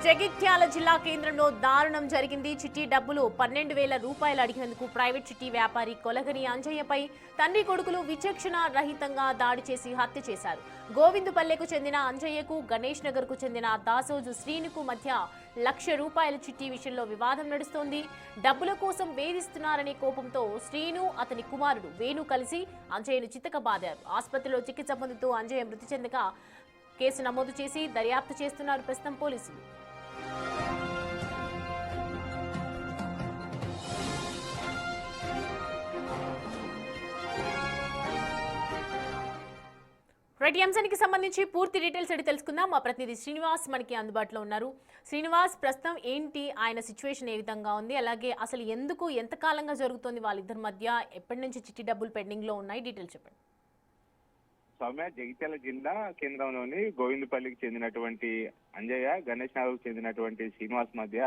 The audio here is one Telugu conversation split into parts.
జగిత్యాల జిల్లా కేంద్రంలో దారుణం జరిగింది. చిట్టి డబ్బులు 12,000 రూపాయలు అడిగినందుకు ప్రైవేట్ చిట్టి వ్యాపారి కొలగని అంజయ్యపై తండ్రి కొడుకులు విచక్షణ రహితంగా దాడి చేసి హత్య చేశారు. గోవిందుపల్లెకు చెందిన అంజయ్యకు గణేష్ నగర్ కు చెందిన దాసోజు శ్రీనుకు మధ్య ₹1,00,000 చిట్టి విషయంలో వివాదం నడుస్తోంది. డబ్బుల కోసం వేధిస్తున్నారనే కోపంతో శ్రీను అతని కుమారుడు వేణు కలిసి అంజయ్యను చితకబాదారు. ఆసుపత్రిలో చికిత్స పొందుతూ అంజయ్య మృతి చెందగా కేసు నమోదు చేసి దర్యాప్తు చేస్తున్నారు ప్రస్తుతం పోలీసులు. రైట్, అంశానికి సంబంధించి పూర్తి డీటెయిల్స్ అడిగి తెలుసుకుందాం. మా ప్రతినిధి శ్రీనివాస్ మనకి అందుబాటులో ఉన్నారు. శ్రీనివాస్, ప్రస్తుతం ఏంటి ఆయన సిచ్యువేషన్, ఏ విధంగా ఉంది, అలాగే అసలు ఎందుకు ఎంతకాలంగా జరుగుతోంది వాళ్ళిద్దరి మధ్య, ఎప్పటి నుంచి చిట్టి డబ్బులు పెండింగ్ లో ఉన్నాయి, డీటెయిల్స్ చెప్పండి. సౌమ్య, జగిత్యాల జిల్లా కేంద్రంలోని గోవిందపల్లికి చెందినటువంటి అంజయ్య, గణేష్ నగర్కు చెందినటువంటి శ్రీనివాస్ మధ్య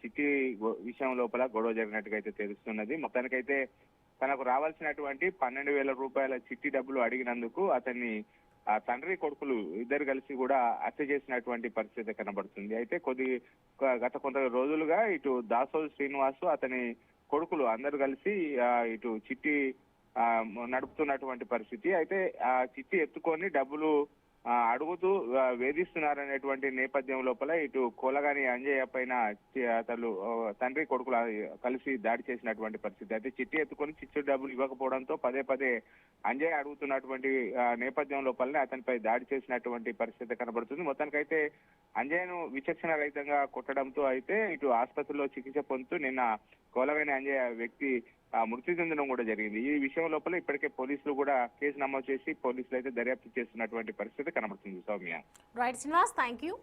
చిట్టి విషయం లోపల గొడవ జరిగినట్టుగా అయితే తెలుస్తున్నది. మొత్తానికైతే తనకు రావాల్సినటువంటి 12,000 రూపాయల చిట్టి డబ్బులు అడిగినందుకు అతన్ని తండ్రి కొడుకులు ఇద్దరు కలిసి కూడా హత్య చేసినటువంటి పరిస్థితి కనబడుతుంది. అయితే గత కొంత రోజులుగా ఇటు దాసోజు శ్రీనివాస్, అతని కొడుకులు అందరు కలిసి ఇటు చిట్టి నడుపుతున్నటువంటి పరిస్థితి. అయితే ఆ చిట్టి ఎత్తుకొని డబ్బులు అడుగుతూ వేధిస్తున్నారనేటువంటి నేపథ్యం లోపల ఇటు కోలగాని అంజయ్య పైన అతను తండ్రి కొడుకులు కలిసి దాడి చేసినటువంటి పరిస్థితి. అయితే చిట్టి ఎత్తుకొని చిట్టి డబ్బులు ఇవ్వకపోవడంతో పదే పదే అంజయ్య అడుగుతున్నటువంటి నేపథ్యం లోపలనే అతనిపై దాడి చేసినటువంటి పరిస్థితి కనబడుతుంది. మొత్తానికైతే అంజయ్యను విచక్షణ రహితంగా కొట్టడంతో అయితే ఇటు ఆసుపత్రిలో చికిత్స పొందుతూ నిన్న కోలగాని అంజయ్య వ్యక్తి మృతి చెందడం కూడా జరిగింది. ఈ విషయం లోపల ఇప్పటికే పోలీసులు కూడా కేసు నమోదు చేసి పోలీసులు అయితే దర్యాప్తు చేస్తున్నటువంటి పరిస్థితి కనబడుతుంది. Soumya. Right Srinivas, thank you.